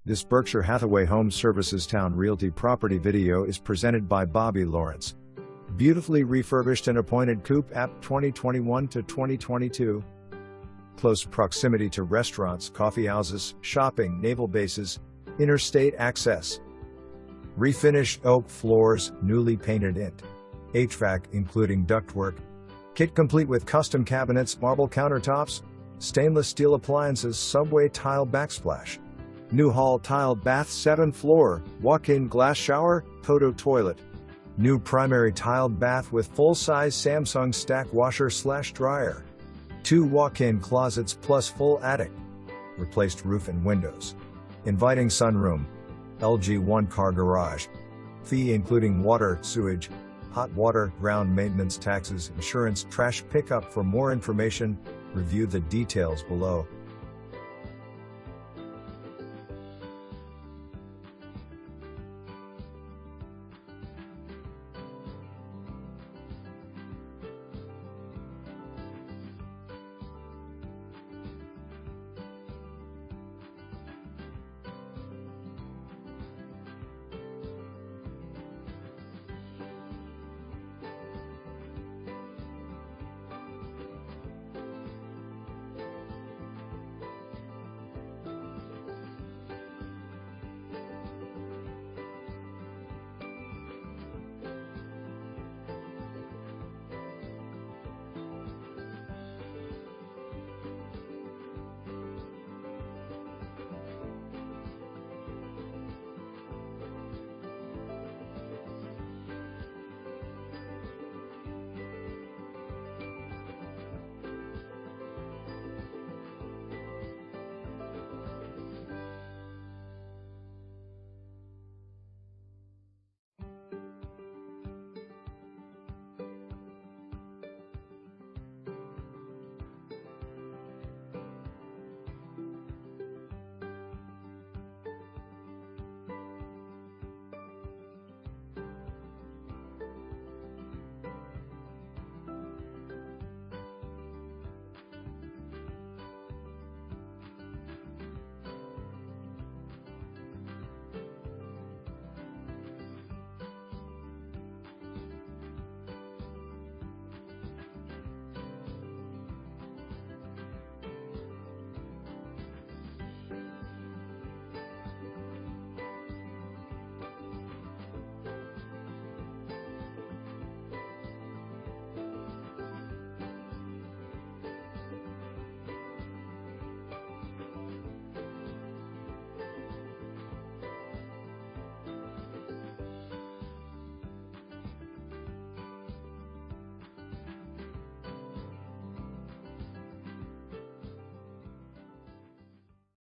This Berkshire Hathaway Home Services Towne Realty property video is presented by Bobby Lawrence. Beautifully refurbished and appointed coop app 2021 to 2022. Close proximity to restaurants, coffeehouses, shopping, naval bases, interstate access. Refinished oak floors, newly painted int. HVAC including ductwork. Kit complete with custom cabinets, marble countertops, stainless steel appliances, subway tile backsplash. New hall tiled bath 7th floor, walk-in glass shower, Toto toilet. New primary tiled bath with full-size Samsung stack washer/dryer. 2 walk-in closets plus full attic. Replaced roof and windows. Inviting sunroom. LG 1-car garage. Fee including water, sewage, hot water, ground maintenance, taxes, insurance, trash pickup. For more information, review the details below.